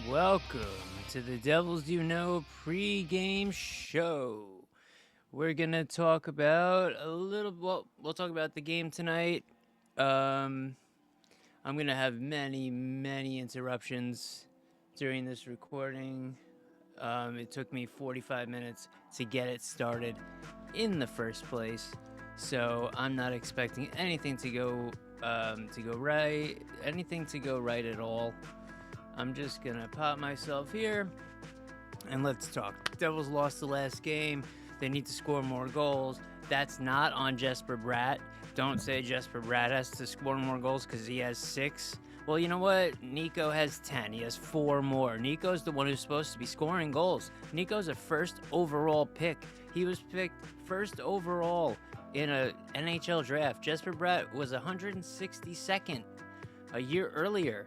Welcome to the Devils You Know pregame show. We're gonna talk about we'll talk about the game tonight. I'm gonna have many interruptions during this recording. It took me 45 minutes to get it started in the first place, so I'm not expecting anything to go right at all. I'm just gonna pop myself here and let's talk. Devils lost the last game. They need to score more goals. That's not on Jesper Bratt. Don't say Jesper Bratt has to score more goals because he has 6. Well, you know what? Nico has 10. He has 4 more. Nico's the one who's supposed to be scoring goals. Nico's a first overall pick. He was picked first overall in a NHL draft. Jesper Bratt was 162nd a year earlier.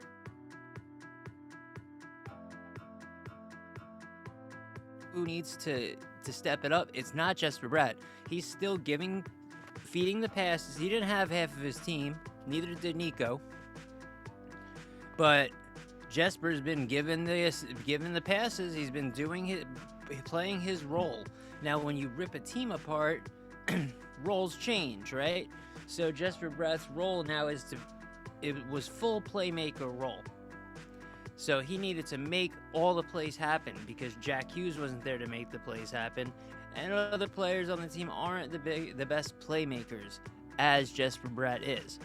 Who needs to step it up? It's not Jesper Bratt. He's still feeding the passes. He didn't have half of his team. Neither did Nico. But Jesper's been given the passes. He's been playing his role. Now, when you rip a team apart, roles change, right? So Jesper Bratt's role now it was full playmaker role. So he needed to make all the plays happen because Jack Hughes wasn't there to make the plays happen, and other players on the team aren't the best playmakers as Jesper Bratt is.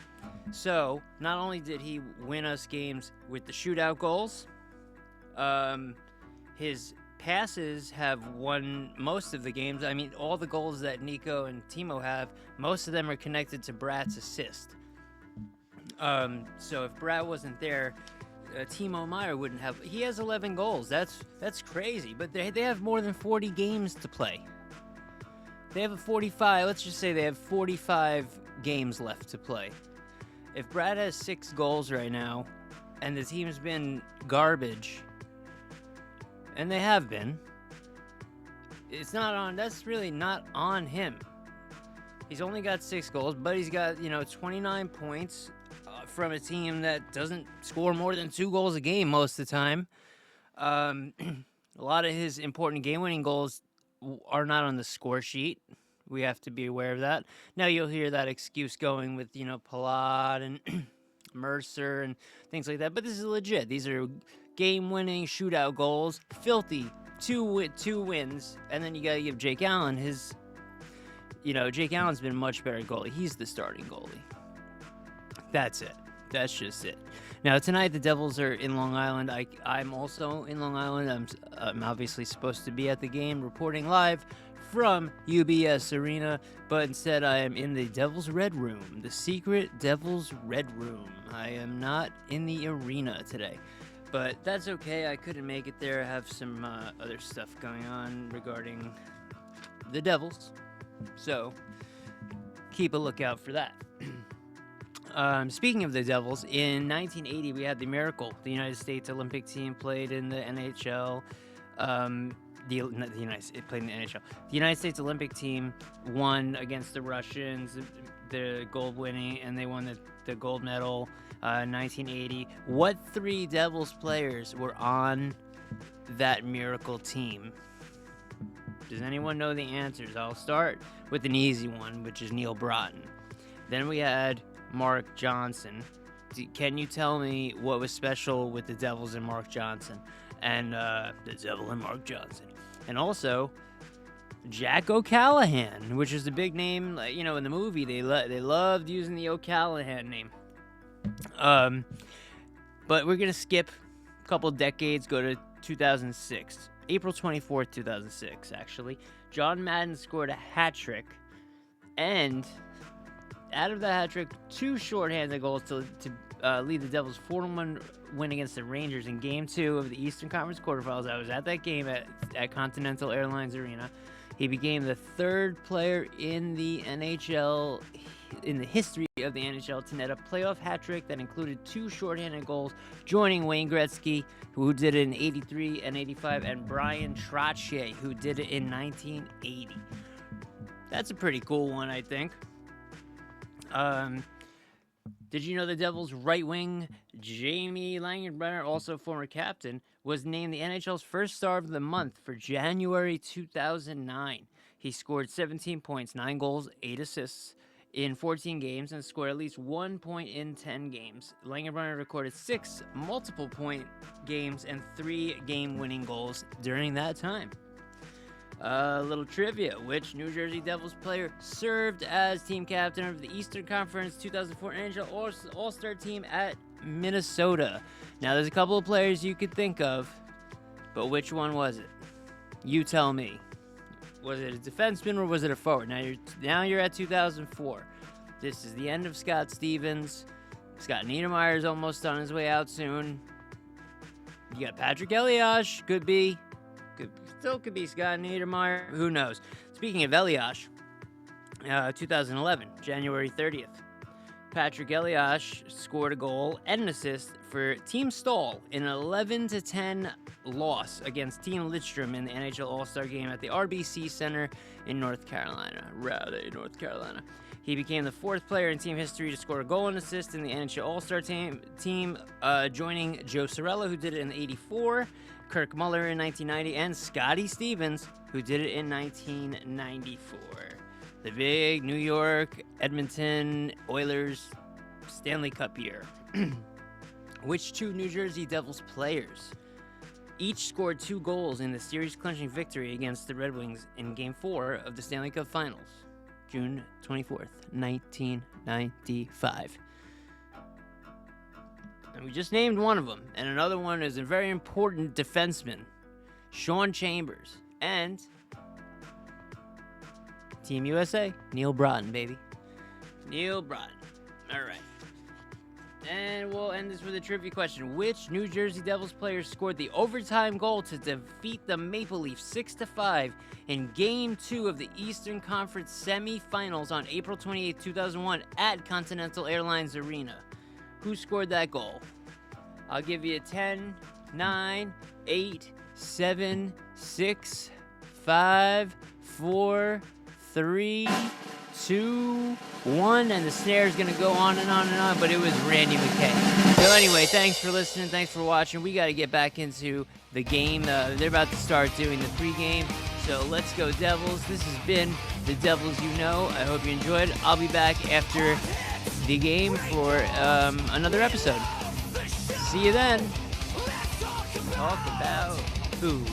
So not only did he win us games with the shootout goals, his passes have won most of the games. I mean, all the goals that Nico and Timo have, most of them are connected to Bratt's assist. So if Bratt wasn't there, Timo Meier wouldn't have. He has 11 goals. That's crazy. But they have more than 40 games to play. They have 45. Let's just say they have 45 games left to play. If Bratt has 6 goals right now, and the team's been garbage, and they have been, that's really not on him. He's only got 6 goals, but he's got 29 points. From a team that doesn't score more than 2 goals a game most of the time. A lot of his important game-winning goals are not on the score sheet. We have to be aware of that. Now you'll hear that excuse going with, Palat and Mercer and things like that, but this is legit. These are game-winning shootout goals, filthy, two wins, and then you gotta give Jake Allen his, Jake Allen's been a much better goalie. He's the starting goalie. That's it. That's just it. Now, tonight, the Devils are in Long Island. I'm also in Long Island. I'm obviously supposed to be at the game reporting live from UBS Arena, but instead I am in the Devils Red Room, the secret Devils Red Room. I am not in the arena today, but that's okay. I couldn't make it there. I have some other stuff going on regarding the Devils, so keep a lookout for that. Speaking of the Devils, in 1980 we had the Miracle. The United States Olympic team played in the NHL. It played in the NHL. The United States Olympic team won against the Russians, the gold winning, and they won the gold medal in 1980. What 3 Devils players were on that Miracle team? Does anyone know the answers? I'll start with an easy one, which is Neil Broughton. Then we had Mark Johnson. Can you tell me what was special with the Devils and Mark Johnson? And the Devil and Mark Johnson. And also, Jack O'Callahan, which is the big name, in the movie. They loved using the O'Callahan name. But we're going to skip a couple decades, go to 2006. April 24th, 2006, actually. John Madden scored a hat trick. And out of that hat trick, 2 shorthanded goals to lead the Devils 4-1 win against the Rangers in Game 2 of the Eastern Conference quarterfinals. I was at that game at Continental Airlines Arena. He became the third player in the NHL, in the history of the NHL, to net a playoff hat trick that included 2 shorthanded goals, joining Wayne Gretzky, who did it in 83 and 85, and Brian Trottier, who did it in 1980. That's a pretty cool one, I think. Did you know the Devils' right wing, Jamie Langenbrunner, also former captain, was named the NHL's first star of the month for January 2009. He scored 17 points, 9 goals, 8 assists in 14 games, and scored at least 1 point in 10 games. Langenbrunner recorded 6 multiple-point games and 3 game-winning goals during that time. A little trivia. Which New Jersey Devils player served as team captain of the Eastern Conference 2004 NHL All-Star team at Minnesota? Now, there's a couple of players you could think of, but which one was it? You tell me. Was it a defenseman or was it a forward? Now you're at 2004. This is the end of Scott Stevens. Scott Niedermayer is almost on his way out soon. You got Patrick Elias. Could be Scott Niedermayer. Who knows? Speaking of Elias, 2011, January 30th. Patrick Elias scored a goal and an assist for Team Stahl in an 11-10 loss against Team Lidstrom in the NHL All-Star Game at the RBC Center in North Carolina. Raleigh, North Carolina. He became the 4th player in team history to score a goal and assist in the NHL All-Star team, joining Joe Cirella, who did it in '84, Kirk Muller in 1990, and Scotty Stevens, who did it in 1994. The big New York, Edmonton Oilers Stanley Cup year. Which 2 New Jersey Devils players each scored 2 goals in the series-clinching victory against the Red Wings in Game 4 of the Stanley Cup Finals, June 24th, 1995. And we just named one of them, and another one is a very important defenseman, Sean Chambers, and Team USA, Neil Broughton, baby. Neil Broughton. All right. And we'll end this with a trivia question. Which New Jersey Devils player scored the overtime goal to defeat the Maple Leafs 6-5 in Game 2 of the Eastern Conference semifinals on April 28, 2001 at Continental Airlines Arena? Who scored that goal? I'll give you 10, 9, 8, 7, 6, 5, 4, 3, 2, 1, and the snare is going to go on and on and on, but it was Randy McKay. So anyway, thanks for listening. Thanks for watching. We got to get back into the game. They're about to start doing the pregame, so let's go Devils. This has been the Devils You Know. I hope you enjoyed. I'll be back after the game for another episode. See you then. Talk about who?